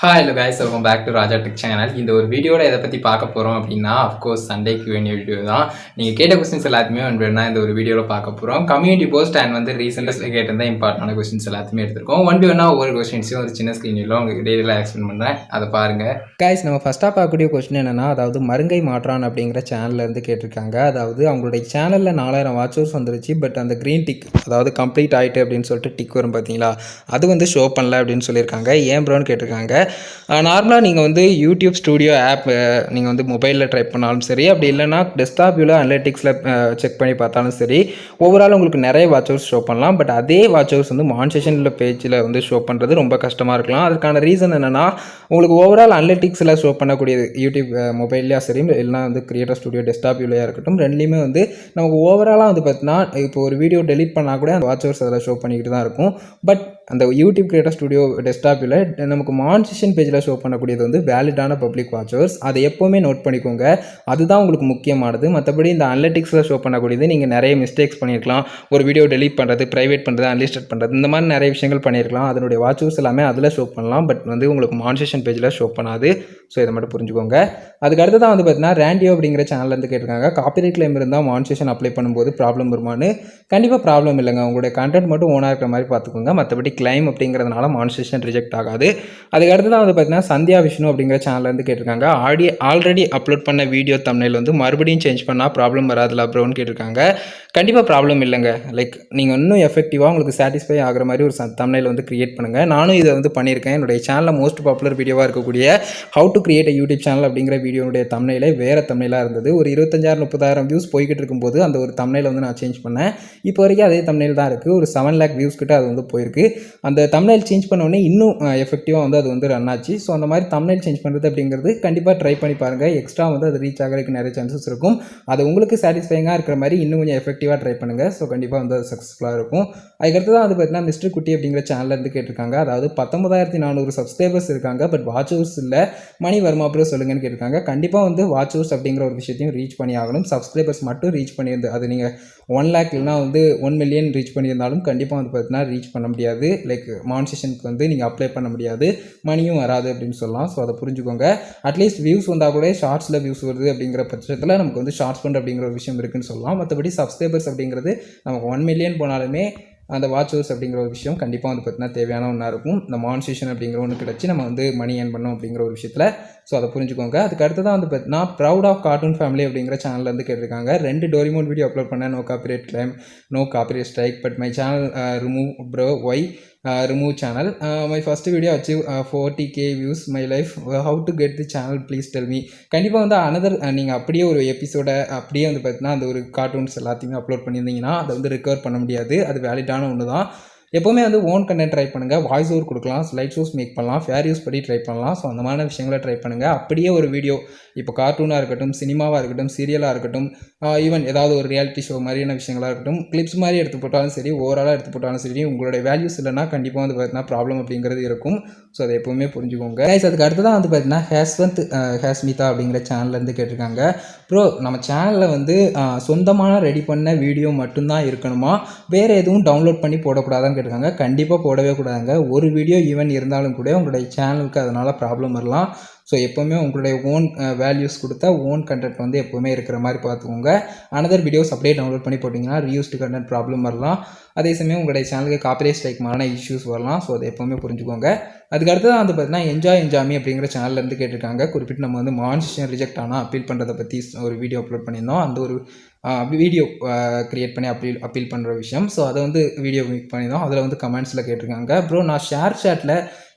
Hi hello guys, welcome back to Raja tech channel. இந்த ஒரு வீடியோவில் எதை பற்றி பார்க்க போகிறோம் அப்படின்னா, அஃப்கோர்ஸ் சண்டேக்கு வேண்டிய வீடியோ தான். நீங்கள் கேட்ட கொஸ்டின்ஸ் எல்லாத்தையுமே வேணா இந்த ஒரு வீடியோவில் பார்க்க போகிறோம். கம்யூனிட்டி போஸ்ட் அண்ட் வந்து ரீசெண்டாக கேட்டிருந்த இம்பார்ட்டன்டான கொஸ்டின்ஸ் எல்லாத்தையுமே எடுத்திருக்கோம். ஒன் பை ஒன்னா ஒவ்வொரு கொஸ்டின்ஸையும் ஒரு சின்ன ஸ்க்ரீனில் உங்களுக்கு டெய்லியாக எக்ஸ்பிளைன் பண்ணுறேன், அதை பாருங்கள். கைஸ், நம்ம ஃபஸ்ட்டாக பார்க்கக்கூடிய கொஸ்டின் என்னென்னா, அதாவது மருங்கை மாற்றான் அப்படிங்கிற சேனல்லேருந்து கேட்டிருக்காங்க. அதாவது அவங்களுடைய சேனலில் 4000 வாட்சர்ஸ் வந்துருச்சு. பட் அந்த க்ரீன் டிக், அதாவது கம்ப்ளீட் ஆகிட்டு அப்படின்னு சொல்லிட்டு டிக் வரும் பார்த்தீங்களா, அது வந்து ஷோ பண்ணல அப்படின்னு சொல்லியிருக்காங்க. ஏன் ப்ரோன்னு கேட்டிருக்காங்க. நார்மலாக நீங்கள் வந்து யூடியூப் ஸ்டூடியோ ஆப் நீங்கள் வந்து மொபைலில் ட்ரை பண்ணாலும் சரி, அப்படி இல்லைனா டெஸ்க்டாப் வியூவில் அனலிட்டிக்ஸில் செக் பண்ணி பார்த்தாலும் சரி, ஓவரால் உங்களுக்கு நிறைய வாட்சர்ஸ் ஷோ பண்ணலாம். பட் அதே வாட்சர்ஸ் வந்து மானிட்டைசேஷன் பேஜில் வந்து ஷோ பண்ணுறது ரொம்ப கஷ்டமாக இருக்கலாம். அதுக்கான ரீசன் என்னென்னா, உங்களுக்கு ஓவரால் அனலிட்டிக்ஸில் ஷோ பண்ணக்கூடியது யூடியூப் மொபைல்லையா சரி, இல்லைனா வந்து கிரியேட்டர் ஸ்டூடியோ டெஸ்க்டாப் வியூலையாக இருக்கட்டும், ரெண்டுலேயுமே வந்து நமக்கு ஓவராலாக வந்து பார்த்தீங்கன்னா, இப்போ ஒரு வீடியோ டெலிட் பண்ணால் கூட அந்த வாட்சர்ஸ் அதில் ஷோ பண்ணிக்கிட்டு தான் இருக்கும். பட் அந்த யூடியூப் கிரியேட்டர் ஸ்டுடியோ டெஸ்க்டாப்பில் நமக்கு மானிட்டைசேஷன் பேஜில் ஷோ பண்ணக்கூடியது வந்து வேலிடான பப்ளிக் வாட்சர்ஸ். அதை எப்போவுமே நோட் பண்ணிக்கோங்க, அதுதான் உங்களுக்கு முக்கியமானது. மற்றபடி இந்த அனலிட்டிக்ஸில் ஷோ பண்ணக்கூடியது நீங்கள் நிறைய மிஸ்டேக்ஸ் பண்ணியிருக்கலாம். ஒரு வீடியோ டெலிட் பண்ணுறது, ப்ரைவேட் பண்ணுறது, அன்லிஸ்டட் பண்ணுறது, இந்த மாதிரி நிறைய விஷயங்கள் பண்ணியிருக்கலாம். அதனுடைய வாட்சர்ஸ் எல்லாமே அதில் ஷோ பண்ணலாம். பட் வந்து உங்களுக்கு மானிட்டைசேஷன் பேஜில் ஷோ பண்ணாது. ஸோ இதை மட்டும் புரிஞ்சுக்கோங்க. அதுக்கு அடுத்து தான் வந்து பார்த்தீங்கன்னா, ரேண்டியோ அப்படிங்கிற சேனல்லேருந்து கேட்டிருக்காங்க, காப்பிரைட் கிளைம் இருந்தால் மானிட்டைசேஷன் அப்ளை பண்ணும்போது ப்ராப்ளம் வருமானு. கண்டிப்பாக ப்ராப்ளம் இல்லைங்க. உங்களுடைய கண்டென்ட் மட்டும் ஓனாக இருக்கிற மாதிரி பார்த்துக்கோங்க. மற்றபடி கிளைம் அப்படிங்கிறதுனால மானிட்டைசேஷன் ரிஜெக்ட் ஆகாது. அதுக்கு அடுத்து தான் வந்து பார்த்தீங்கன்னா, சந்தியா விஷ்ணு அப்படிங்கிற சேனல்லேருந்து கேட்டிருக்காங்க, ஆல்ரெடி அப்லோட் பண்ண வீடியோ தம்ப்நெயில் வந்து மறுபடியும் சேஞ்ச் பண்ணால் ப்ராப்ளம் வராதுல ப்ரோன்னு கேட்டிருக்காங்க. கண்டிப்பாக ப்ராப்ளம் இல்லைங்க. லைக் நீங்கள் இன்னும் எஃபெக்டிவாக உங்களுக்கு சாட்டிஸ்ஃபை ஆகிற மாதிரி ஒரு தம்ப்நெயில் வந்து கிரியேட் பண்ணுங்கள். நானும் இதை வந்து பண்ணியிருக்கேன். என்னுடைய சேனலில் மோஸ்ட் பாப்புலர் வீடியோவாக இருக்கக்கூடிய how to create YouTube channel அப்படிங்கிற வீடியோடைய தம்ப்நெயிலே வேறு தம்ப்நெயிலாக இருந்தது. ஒரு 25,000-30,000 வியூஸ் போய்கிட்டு இருக்கும்போது அந்த ஒரு தம்ப்நெயிலை வந்து நான் சேஞ்ச் பண்ணேன். இப்போ வரைக்கும் அதே தம்ப்நெயில் தான் இருக்குது. ஒரு 7 lakh வியூஸ் கிட்ட அது வந்து போயிருக்கு. அந்த தம்ப்நெயில் சேஞ்ச் பண்ணோடனே இன்னும் எஃபெக்டிவாக வந்து அது வந்து ரன் ஆச்சு. ஸோ அந்த மாதிரி தம்ப்நெயில் சேஞ்ச் பண்ணுறது அப்படிங்கிறது கண்டிப்பாக ட்ரை பண்ணி பாருங்கள். எக்ஸ்ட்ரா வந்து அது ரீச் ஆகிறதுக்கு நிறைய சான்சஸ் இருக்கும். அது உங்களுக்கு சாட்டிஸ்ஃபைங்காக இருக்கிற மாதிரி இன்னும் கொஞ்சம் எஃபெக்டிவாக ட்ரை பண்ணுங்கள். ஸோ கண்டிப்பாக வந்து அது சக்ஸஸ்ஃபுல்லாக இருக்கும். அதுக்கடுத்து தான் வந்து பார்த்தீங்கன்னா, மிஸ்டர் குட்டி அப்படிங்கிற சேனல்லேருந்து கேட்டிருக்காங்க, அதாவது 19,400 சப்ஸ்கிரைபர்ஸ் இருக்காங்க. பட் வாட்சர்ஸ் இல்லை, மணி வருமா அப்புறம் சொல்லுங்கன்னு கேட்டிருக்காங்க. கண்டிப்பாக வந்து வாட்சர்ஸ் அப்படிங்கிற ஒரு விஷயத்தையும் ரீச் பண்ணி ஆகணும். சப்ஸ்கிரைபர்ஸ் மட்டும் ரீச் பண்ணியிருந்து, அது நீங்கள் 1 lakh இல்லைனா வந்து 1 million ரீச் பண்ணியிருந்தாலும் கண்டிப்பாக வந்து பார்த்தீங்கன்னா ரீச் பண்ண முடியாது. லைக் மானிட்டைசேஷனுக்கு வந்து நீங்கள் அப்ளை பண்ண முடியாது, மணியும் வராது அப்படின்னு சொல்லலாம். ஸோ அதை புரிஞ்சுக்கோங்க. அட்லீஸ்ட் வியூஸ் வந்தால் கூட ஷார்ட்ஸில் வியூஸ் வருது அப்படிங்கிற பட்சத்தில் நமக்கு வந்து ஷார்ட்ஸ் ஃபண்ட் அப்படிங்கிற ஒரு விஷயம் இருக்குன்னு சொல்லலாம். மற்றபடி சப்ஸ்கிரைபர்ஸ் அப்படிங்கிறது நமக்கு 1 million போனாலுமே அந்த வாட்சர்ஸ் அப்படிங்கிற ஒரு விஷயம் கண்டிப்பாக வந்து பார்த்தீங்கன்னா தேவையான ஒன்றா இருக்கும். இந்த மானிட்டைசேஷன் அப்படிங்கிற ஒன்று கிடச்சி நம்ம வந்து மணி ஏர்ன் பண்ணோம் அப்படிங்கிற ஒரு விஷயத்தில். ஸோ அதை புரிஞ்சுக்கோங்க. அதுக்கு அடுத்து தான் வந்து பார்த்தீங்கன்னா, ப்ரௌட் ஆஃப் கார்ட்டூன் ஃபேமிலி அப்படிங்கிற சேனல்லேருந்து கேட்டிருக்காங்க, 2 டோரிமோன் வீடியோ அப்லோட் பண்ணேன், no copyright claim, no copyright strike, but my channel remove bro, why remove channel, my first video achieve 40k views, my life, how to get the channel, please tell me. கண்டிப்பாக வந்து another நீங்கள் அப்படியே ஒரு எபிசோடை அப்படியே வந்து பார்த்தீங்கன்னா அந்த ஒரு கார்ட்டூன்ஸ் எல்லாத்தையுமே அப்லோட் பண்ணியிருந்தீங்கன்னா அதை வந்து ரெக்கவர் பண்ண முடியாது. அது வேலிடான ஒன்று தான். எப்போவுமே வந்து ஓன் கண்டென்ட் ட்ரை பண்ணுங்கள். வாய்ஸ் ஓவர் கொடுக்கலாம், ஸ்லைட் ஷோஸ் மேக் பண்ணலாம், ஃபேர் யூஸ் பண்ணி ட்ரை பண்ணலாம். ஸோ அந்த மாதிரி விஷயங்களை ட்ரை பண்ணுங்கள். அப்படியே ஒரு வீடியோ, இப்போ கார்ட்டூனாக இருக்கட்டும், சினிமாவாக இருக்கட்டும், சீரியலாக இருக்கட்டும், ஈவன் ஏதாவது ஒரு ரியாலிட்டி ஷோ மாதிரியான விஷயங்களாக இருக்கட்டும், கிளிப்ஸ் மாதிரி எடுத்து போட்டாலும் சரி, ஓவராலாக எடுத்து போட்டாலும் சரி, உங்களுடைய வேல்யூஸ் இல்லைனா கண்டிப்பாக வந்து பார்த்தீங்கன்னா ப்ராப்ளம் அப்படிங்கிறது இருக்கும். ஸோ அதை எப்போவுமே புரிஞ்சுக்கோங்க. அதுக்கு அடுத்து தான் வந்து பார்த்தீங்கன்னா, ஹேஸ்மிதா அப்படிங்கிற சேனல்லேருந்து கேட்டிருக்காங்க, ப்ரோ நம்ம சேனலில் வந்து சொந்தமான ரெடி பண்ண வீடியோ மட்டும்தான் இருக்கணுமா, வேறு எதுவும் டவுன்லோட் பண்ணி போடக்கூடாதான்னு கேட்டிருக்காங்க. கண்டிப்பாக போடவே கூடாதுங்க. ஒரு வீடியோ ஈவன் இருந்தாலும் கூட உங்களுடைய சேனலுக்கு அதனால் ப்ராப்ளம் வரலாம். ஸோ எப்போவுமே உங்களுடைய ஓன் வேல்யூஸ் கொடுத்தா ஓன் கண்டென்ட் வந்து எப்போவுமே இருக்கிற மாதிரி பார்த்துக்கோங்க. அனதர் வீடியோஸ் அப்படியே டவுன்லோட் பண்ணி போட்டிங்கன்னா ரீயூஸ்டு கண்டென்ட் ப்ராப்ளம் வரலாம். அதே சமயம் உங்களுடைய சேனலுக்கு காப்பிரைட் ஸ்ட்ரைக் மாதிரியான இஷ்யூஸ் வரலாம். ஸோ அதை எப்போவுமே புரிஞ்சுக்கோங்க. அதுக்கு அடுத்து தான் வந்து பார்த்தீங்கன்னா, என்ஜாய் என்ஜாமி அப்படிங்கிற சேனல்லேருந்து கேட்டிருக்காங்க, குறிப்பிட்டு நம்ம வந்து மானிட்டைசேஷன் ரிஜெக்ட் ஆனால் அப்பீல் பண்ணுறதை பற்றி ஒரு வீடியோ அப்லோட் பண்ணியிருந்தோம். அந்த ஒரு வீடியோ க்ரியேட் பண்ணி அப்பீல் பண்ணுற விஷயம். ஸோ அதை வந்து வீடியோ மேக் பண்ணியிருந்தோம். அதில் வந்து கமெண்ட்ஸில் கேட்டிருக்காங்க, ப்ரோ நான் ஷேர் சாட்டில்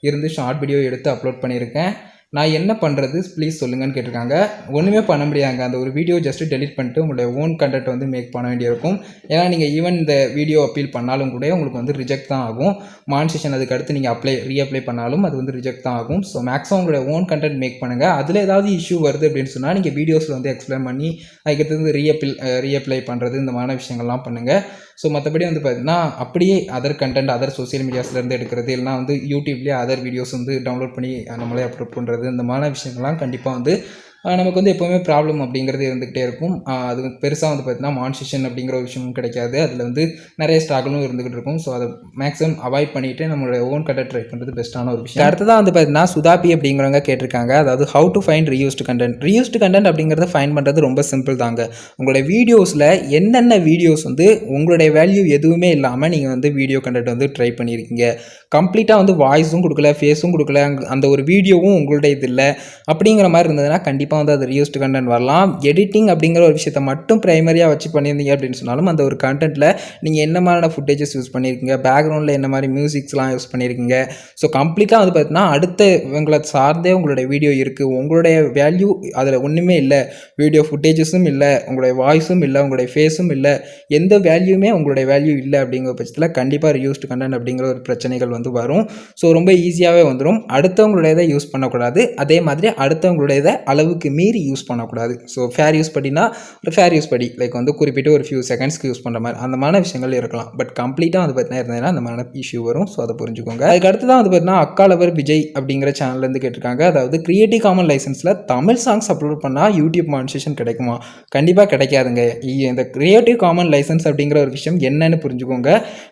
இருந்து ஷார்ட் வீடியோ எடுத்து அப்லோட் பண்ணியிருக்கேன், நான் என்ன பண்ணுறது ப்ளீஸ் சொல்லுங்கன்னு கேட்டிருக்காங்க. ஒன்றுமே பண்ண முடியாதுங்க. அந்த ஒரு வீடியோ ஜஸ்ட்டு டெலிட் பண்ணிட்டு உங்களுடைய ஓன் கண்டென்ட் வந்து மேக் பண்ண வேண்டியிருக்கும். ஏன்னா நீங்கள் ஈவன் இந்த வீடியோ அப்பீல் பண்ணாலும் கூட உங்களுக்கு வந்து ரிஜெக்ட் தான் ஆகும். மானிட்டைசேஷன் அதுக்கு அடுத்து நீங்கள் ரீஅப்ளை பண்ணாலும் அது வந்து ரிஜெக்ட் தான் ஆகும். ஸோ மேக்ஸிமம் உங்களுடைய ஓன் கண்டென்ட் மேக் பண்ணுங்கள். அதில் ஏதாவது இஷ்யூ வருது அப்படின்னு சொன்னால் நீங்கள் வீடியோஸில் வந்து எக்ஸ்பிளைன் பண்ணி அதுக்கடுத்து ரீஅப்ளை பண்ணுறது, இந்த மாதிரி விஷயங்கள்லாம் பண்ணுங்கள். ஸோ மற்றபடி வந்து பார்த்தீங்கன்னா, அப்படியே அதர் கண்டென்ட் அதர் சோசியல் மீடியாஸ்லேருந்து எடுக்கிறது, இல்லைனா வந்து யூடியூப்லேயே அதர் வீடியோஸ் வந்து டவுன்லோட் பண்ணி நம்மளே அப்லோட் பண்ணுறது, இந்த மாதிரி விஷயங்கள்லாம் கண்டிப்பாக வந்து நமக்கு வந்து எப்போவுமே ப்ராப்ளம் அப்படிங்கிறது இருந்துகிட்டே இருக்கும். அது பெருசாக வந்து பார்த்தீங்கன்னா மான்சேஷன் அப்படிங்கிற ஒரு விஷயமும் கிடைக்காது. அதில் வந்து நிறைய ஸ்ட்ரகிளும் இருந்துகிட்டு இருக்கும். ஸோ அதை மேக்ஸிமம் அவாய்ட் பண்ணிட்டு நம்மளுடைய ஓன் கண்டென்ட் ட்ரை பண்ணுறது பெஸ்ட்டான ஒரு விஷயம். அடுத்ததான் வந்து பார்த்தீங்கன்னா சுதாபி அப்படிங்கிறவங்க கேட்டிருக்காங்க, அதாவது how to find reused content. Reused content அப்படிங்கிறத ஃபைண்ட் பண்ணுறது ரொம்ப சிம்பிள் தாங்க. உங்களுடைய வீடியோஸில் என்னென்ன வீடியோஸ் வந்து உங்களுடைய வேல்யூ எதுவுமே இல்லாமல் நீங்கள் வந்து வீடியோ கண்டென்ட் வந்து ட்ரை பண்ணியிருக்கீங்க, கம்ப்ளீட்டாக வந்து வாய்ஸும் கொடுக்கல, ஃபேஸும் கொடுக்கல, அந்த ஒரு வீடியோவும் உங்களுடைய இது இல்லை அப்படிங்கிற மாதிரி இருந்ததுன்னா கண்டிப்பாக வந்து அது ரீயூஸ்டு கண்டென்ட் வரலாம். எடிட்டிங் அப்படிங்கிற ஒரு விஷயத்தை மட்டும் ப்ரைமரியாக வச்சு பண்ணியிருந்தீங்க அப்படின்னு சொன்னாலும் அந்த ஒரு கண்டென்ட்டில் நீங்கள் என்ன மாதிரியான ஃபுட்டேஜஸ் யூஸ் பண்ணியிருக்கீங்க, பேக்ரவுண்டில் என்ன மாதிரி மியூசிக்ஸ்லாம் யூஸ் பண்ணியிருக்கீங்க, ஸோ கம்ப்ளீட்டாக வந்து பார்த்தீங்கன்னா அடுத்த இவங்களை சார்ந்தே உங்களுடைய வீடியோ இருக்குது, உங்களுடைய வேல்யூ அதில் ஒன்றுமே இல்லை, வீடியோ ஃபுட்டேஜஸும் இல்லை, உங்களுடைய வாய்ஸும் இல்லை, உங்களுடைய ஃபேஸும் இல்லை, எந்த வேல்யூமே உங்களுடைய வேல்யூ இல்லை அப்படிங்கிற பட்சத்தில் கண்டிப்பாக ரீயூஸ்டு கண்டென்ட் அப்படிங்கிற ஒரு பிரச்சனைகள் வந்து வரும். ஸோ ரொம்ப ஈஸியாகவே வந்துடும். அடுத்தவங்களுடையதை யூஸ் பண்ணக்கூடாது, அதே மாதிரி அடுத்தவங்களுடையதை அளவுக்கு மீறி யூஸ் பண்ணக்கூடாது. ஸோ ஃபேர் யூஸ் படினா ஒரு ஃபேர் யூஸ் படி, லைக் வந்து குறிப்பிட்டு ஒரு ஃபியூ செகண்ட்ஸ்க்கு யூஸ் பண்ணுற மாதிரி அந்த மாதிரி விஷயங்கள் இருக்கலாம். பட் கம்ப்ளீட்டாக வந்து பார்த்தீங்கன்னா இருந்ததுன்னா அந்த மாதிரி இஷ்யூ வரும். ஸோ அதை புரிஞ்சுக்கோங்க. அதுக்கு அடுத்து தான் வந்து பார்த்தீங்கன்னா அக்காலவர் விஜய் அப்படிங்கிற சேனல்லேருந்து கேட்டிருக்காங்க, அதாவது கிரியேட்டிவ் காமன் லைசன்ஸில் தமிழ் சாங்ஸ் அப்லோட் பண்ணால் யூடியூப் மானிட்டேஷன் கிடைக்குமா? கண்டிப்பாக கிடைக்காதுங்க. இந்த கிரியேட்டிவ் காமன் லைசன்ஸ் அப்படிங்கிற ஒரு விஷயம் என்னன்னு புரிஞ்சுக்கோங்க.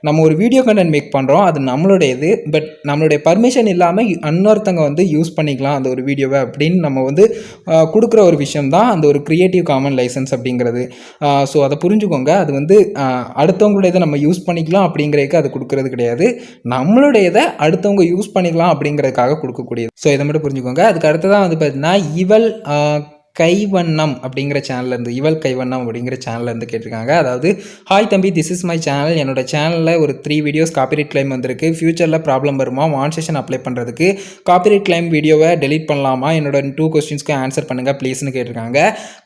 நம்ம ஒரு வீடியோ கண்டென்ட் மேக் பண்ணுறோம், அது நம்மளுடையது, பட் நம்மளுடைய பர்மிஷன் இல்லாமல் இன்னொருத்தங்க வந்து யூஸ் பண்ணிக்கலாம் அந்த ஒரு வீடியோவை அப்படின்னு நம்ம வந்து கொடுக்குற ஒரு விஷயம் தான் அந்த ஒரு கிரியேட்டிவ் காமன் லைசன்ஸ் அப்படிங்கிறது. ஸோ அதை புரிஞ்சுக்கோங்க. அது வந்து அடுத்தவங்களுடையதை நம்ம யூஸ் பண்ணிக்கலாம் அப்படிங்கிறதுக்கு அது கொடுக்கறது கிடையாது, நம்மளுடையதை அடுத்தவங்க யூஸ் பண்ணிக்கலாம் அப்படிங்கிறதுக்காக கொடுக்கக்கூடியது. ஸோ இதை மட்டும் புரிஞ்சுக்கோங்க. அதுக்கு அடுத்ததான் வந்து பார்த்தீங்கன்னா இவள் கைவண்ணம் அப்படிங்கிற சேனல்லேருந்து, இவள் கைவண்ணம் அப்படிங்கிற சேனல்லேருந்து கேட்டிருக்காங்க, அதாவது ஹாய் தம்பி, திஸ் இஸ் மை சேனல். என்னோட சேனலில் ஒரு 3 வீடியோஸ் காப்பிரைட் கிளைம் வந்திருக்கு. ஃபியூச்சரில் ப்ராப்ளம் வருமா மானிட்டேஷன் அப்ளை பண்ணுறதுக்கு? காப்பிரைட் கிளைம் வீடியோவை டெலிட் பண்ணலாமா? என்னோட 2 கொஸ்டின்ஸ்க்கு ஆன்சர் பண்ணுங்கள் ப்ளீஸ்னு கேட்டிருக்காங்க.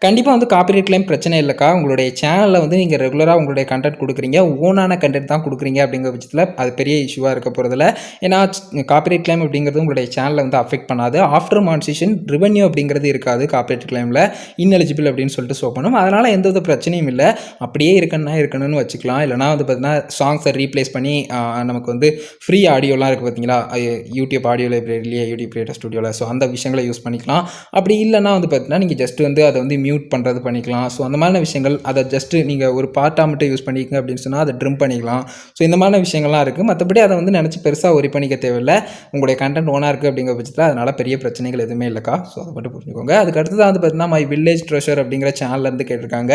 கண்டிப்பாக வந்து காப்பிரைட் கிளைம் பிரச்சனை இல்லைக்கா. உங்களுடைய சேனலில் வந்து நீங்கள் ரெகுலராக உங்களுடைய கண்டென்ட் கொடுக்குறீங்க, ஓனான கண்டென்ட் தான் கொடுக்குறீங்க அப்படிங்கிற பட்சத்தில் அது பெரிய இஷ்யூவாக இருக்க போகிறதில்ல. ஏன்னா காப்பிரைட் கிளைம் அப்படிங்கிறது உங்களுடைய சேனலில் வந்து அஃபெக்ட் பண்ணாது. ஆஃப்டர் மானிட்டேஷன் ரெவென்யூ அப்படிங்கிறது இருக்காது காப்பிரைட் கிளைமில், இன்எலிஜிபிள் அப்படின்னு சொல்லிட்டு ஷோ பண்ணும். அதனால் எந்த வித பிரச்சனையும் இல்லை. அப்படியே இருக்கணும்னு வச்சுக்கலாம். இல்லைனா வந்து பார்த்தீங்கன்னா சாங்ஸை ரீப்ளேஸ் பண்ணி நமக்கு வந்து ஃப்ரீ ஆடியோலாம் இருக்குது பார்த்தீங்களா, யூடியூப் ஆடியோ லைப்ரரியிலேயே, யூடியூப் கிரியேட்டர் ஸ்டுடியோவில், ஸோ அந்த விஷயங்களை யூஸ் பண்ணிக்கலாம். அப்படி இல்லைனா வந்து பார்த்தீங்கன்னா நீங்கள் ஜஸ்ட் வந்து அதை வந்து மியூட் பண்ணுறது பண்ணிக்கலாம். ஸோ அந்த மாதிரி விஷயங்கள், அதை ஜஸ்ட்டு நீங்கள் ஒரு பார்ட்டாக மட்டும் யூஸ் பண்ணிக்கங்க அப்படின்னு சொன்னால் அதை ட்ரிம் பண்ணிக்கலாம். ஸோ இந்த மாதிரி விஷயங்கள்லாம் இருக்குது. மற்றபடி அதை வந்து நினச்சி பெருசாக ஒரி பண்ணிக்க தேவையில்லை. உங்களுடைய கண்டென்ட் ஓனாக இருக்குது அப்படிங்கிற பட்சத்தில் அதனால் பெரிய பிரச்சனைகள் எதுவுமே இல்லைக்கா. ஸோ அதை மட்டும் புரிஞ்சுக்கோங்க. அதுக்கு அடுத்ததான் வந்து பார்த்தீங்கன்னா மை வில்லேஜ் ட்ரெஷர் அப்படிங்கிற சேனல்லேருந்து கேட்டிருக்காங்க,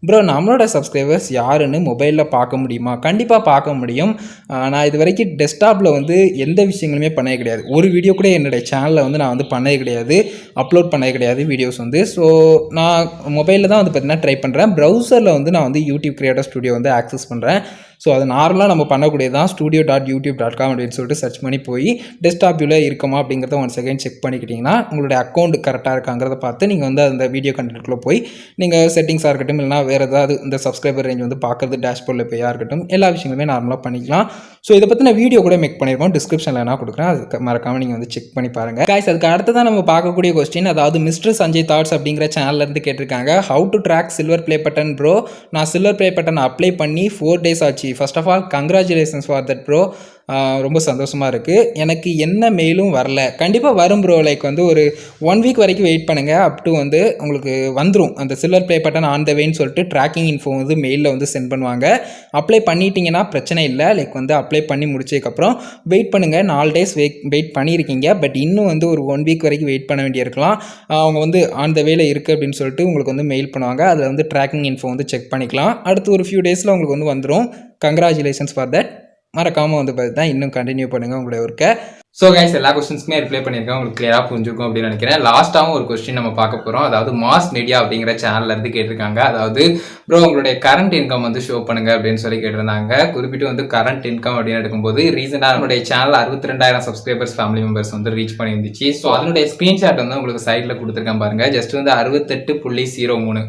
ப்ரோ நம்மளோட சப்ஸ்கிரைபர்ஸ் யாருன்னு மொபைலில் பார்க்க முடியுமா? கண்டிப்பாக பார்க்க முடியும். நான் இது வரைக்கும் டெஸ்க்டாப்பில் வந்து எந்த விஷயங்களுமே பண்ணவே கிடையாது. ஒரு வீடியோ கூட என்னுடைய சேனலில் வந்து நான் வந்து பண்ணவே கிடையாது, அப்லோட் பண்ணவே கிடையாது வீடியோஸ் வந்து. ஸோ நான் மொபைலில் தான் வந்து பார்த்தீங்கன்னா ட்ரை பண்ணுறேன். ப்ரௌசரில் வந்து நான் வந்து யூடியூப் கிரியேட்டர் ஸ்டுடியோ வந்து ஆக்சஸ் பண்ணுறேன். ஸோ அது நார்மலாக நம்ம பண்ணக்கூடியது தான். studio.youtube.com அப்படின்னு சொல்லிட்டு சர்ச் பண்ணி போய் டெஸ்க்டாப் வியூவில் இருக்குமா அப்படிங்கிறத 1 செகண்ட் செக் பண்ணிக்கிட்டிங்கன்னா உங்களுடைய அக்கௌண்ட் கரெக்டாக இருக்காங்கிறத பார்த்து நீங்கள் வந்து அந்த வீடியோ கண்டென்ட்குள்ளே போய் நீங்கள் செட்டிங்ஸாக இருக்கட்டும், இல்லைனா வேறு ஏதாவது இந்த சப்ஸ்கிரைபர் ரேஞ்ச் வந்து பார்க்குறது டேஷ்போர்டில் போயாக இருக்கட்டும், எல்லா விஷயங்களுமே நார்மலாக பண்ணிக்கலாம். ஸோ இதை பற்றின வீடியோ கூட மேக் பண்ணியிருக்கோம், டிஸ்கிரிப்ஷனில் நான் கொடுக்குறேன், அது மறக்காமல் நீங்கள் வந்து செக் பண்ணி பாருங்கள். கைஸ், அதுக்கு அடுத்ததான் நம்ம பார்க்கக்கூடிய கொஸ்டின், அதாவது மிஸ்டர் சஞ்சய் தாட்ஸ் அப்படிங்கிற சேனல்லேருந்து கேட்டிருக்காங்க, how to track silver play button bro. நான் சில்வர் ப்ளே பட்டன் அப்ளை பண்ணி 4 days ஆச்சு. First of all congratulations for that bro. ரொம்ப சந்தோஷமாக இருக்குது. எனக்கு என்ன மெயிலும் வரல, கண்டிப்பாக வரும் ப்ரோ. லைக் வந்து ஒரு 1 வீக் வரைக்கும் வெயிட் பண்ணுங்கள், அப் டு வந்து உங்களுக்கு வந்துடும் அந்த silver play button on the வேன்னு சொல்லிட்டு ட்ராக்கிங் இன்ஃபோ வந்து மெயிலில் வந்து சென்ட் பண்ணுவாங்க. அப்ளை பண்ணிட்டீங்கன்னா பிரச்சனை இல்லை. லைக் வந்து அப்ளை பண்ணி முடிச்சதுக்கப்புறம் வெயிட் பண்ணுங்கள். 4 days வெயிட் பண்ணியிருக்கீங்க, பட் இன்னும் வந்து ஒரு 1 வீக் வரைக்கும் வெயிட் பண்ண வேண்டியிருக்கலாம். அவங்க வந்து ஆன் த வேல இருக்குது அப்படின்னு சொல்லிட்டு உங்களுக்கு வந்து மெயில் பண்ணுவாங்க. அதில் வந்து ட்ராக்கிங் இன்ஃபோ வந்து செக் பண்ணிக்கலாம். அடுத்து ஒரு ஃபியூ டேஸில் உங்களுக்கு வந்து வந்துடும். Congratulations for that. மறக்காமல் வந்து பார்த்து தான் இன்னும் கண்டினியூ பண்ணுங்கள் உங்களுடைய ஒர்க்கை. ஸோ கைஸ், எல்லா கொஸ்டின்ஸ்க்குமே ரிப்ளை பண்ணியிருக்கேன், உங்களுக்கு கிளியராக புரிஞ்சிருக்கும் அப்படின்னு நினைக்கிறேன். லாஸ்ட்டாகவும் ஒரு கொஸ்டின் நம்ம பார்க்க போகிறோம், அதாவது மாஸ் மீடியா அப்படிங்கிற சேனல்ல இருந்து கேட்டிருக்காங்க, அதாவது ப்ரோ உங்களுடைய கரண்ட் இன்கம் வந்து ஷோ பண்ணுங்க அப்படின்னு சொல்லி கேட்டிருந்தாங்க. குறிப்பிட்டு வந்து கரண்ட் இன்கம் அப்படின்னு எடுக்கும்போது ரீசெண்டாக நம்மளுடைய சேனல் 62,000 சப்ஸ்கிரைபர்ஸ் ஃபேமிலி மெம்பர்ஸ் வந்து ரீச் பண்ணியிருந்துச்சு. ஸோ அதனுடைய ஸ்க்ரீன்ஷாட் வந்து உங்களுக்கு சைடில் கொடுத்துருக்கேன் பாருங்க. ஜஸ்ட் வந்து 68.03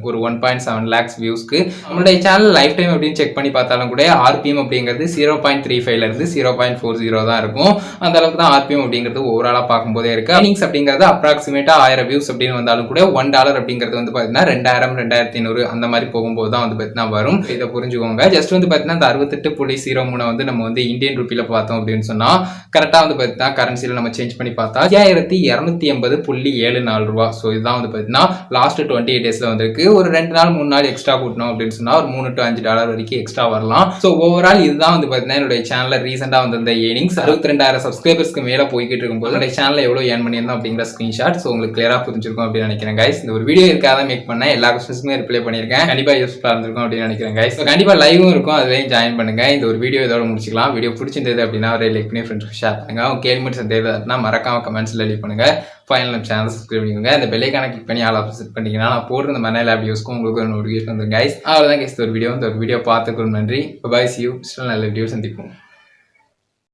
ஒரு 1.7 lakhs வியூஸ்க்கு நம்மளுடைய சேனல் லைஃப் டைம் அப்படின்னு செக் பண்ணி பார்த்தாலும் கூட RPM அப்படிங்கிறது 0.35 இருந்து 0.40 தான் இருக்கும். அந்த அளவுக்கு தான் ஆர்பிஎம் அப்படிங்கிறது ஓவராலா பார்க்கும்போதே இருக்கு. ஏர்னிங்ஸ் அப்படிங்கிறது அப்ராக்சிமேட்டா 1000 வியூஸ் அப்படின்னு வந்தாலும் கூட $1 அப்படிங்கிறது வந்து பாத்தீங்கன்னா 2000 2500 அந்த மாதிரி போகும்போது தான் வந்து பாத்தீங்கன்னா வரும். இதை புரிஞ்சுக்கோங்க. ஜஸ்ட் வந்து பாத்தீங்கன்னா இந்த 68.03 வந்து நம்ம வந்து இந்தியன் ருப்பில பார்த்தோம் அப்படின்னு சொன்னா கரெக்டா வந்து பாத்தீங்கன்னா கரன்சில நம்ம சேஞ்ச் பண்ணி பார்த்தா 5280.74 ரூபா. ஸோ இதுதான் வந்து பாத்தீங்கன்னா லாஸ்ட் 28 டேஸ்ல வந்திருக்கு. ஒரு 2 நாள் 3 நாள் எக்ஸ்ட்ரா கூட்டணும் அப்படின்னு சொன்னா ஒரு $3 to $5 வரைக்கும் எக்ஸ்ட்ரா வரலாம். ஸோ ஓவரால் இதுதான் வந்து பாத்தீங்கன்னா என்னுடைய சேனல்ல ரீசெண்டா வந்திருந்த ஏர்னிங்ஸ் 62,000 சப்ஸ்கிரைபர்ஸ்க்கு மேல போய்கிட்டு இருக்கும்போது என்னுடைய சேனல்ல எவ்வளவு ஏர்ன் பண்ணியிருந்தோம் அப்படிங்கிற ஸ்கிரீன்ஷாட். ஸோ உங்களுக்கு கிளியரா புரிஞ்சிருக்கும் அப்படின்னு நினைக்கிறேன் கைஸ். இந்த ஒரு வீடியோ இருக்காத மேக் பண்ண எல்லா கொஸ்டின்ஸுமே ரிப்ளை பண்ணியிருக்கேன். கண்டிப்பா யூஸ்ஃபுல்லா இருந்திருக்கும் அப்படின்னு நினைக்கிறேன் கைஸ். ஸோ கண்டிப்பா லைவும் இருக்கும், அதுலேயும் ஜாயின் பண்ணுங்க. இந்த ஒரு வீடியோ இதோட முடிச்சுக்கலாம். வீடியோ பிடிச்சிருந்தது அப்படின்னா ஒரு லைக் பண்ணி ஃப்ரெண்ட்ஸ்க்கு ஷேர் பண்ணுங்க. உங்க கேள்வி மட்டும் தேவைன்னா மறக்காம கமெண்ட்ஸ்ல லீவ் பண்ணுங்க. ஃபைனல் நம்ம சேனல் சப்ஸ்கிரைப் பண்ணிக்கோங்க. இந்த பெல் ஐகானை கிளிக் பண்ணி ஆல் ஆப்ஷன் செட் பண்ணிட்டீங்கன்னா நான் போடுற இந்த மனையில வீடியோஸ்க்கும் உங்களுக்கு ஒரு நோட்டிஃபிகேஷன் வந்துடும் கைஸ். அவ்வளோதான் கைஸ். ஒரு வீடியோ பார்த்துக்கு நன்றி. Bye see you. நல்ல வீடியோ சந்திப்போம்.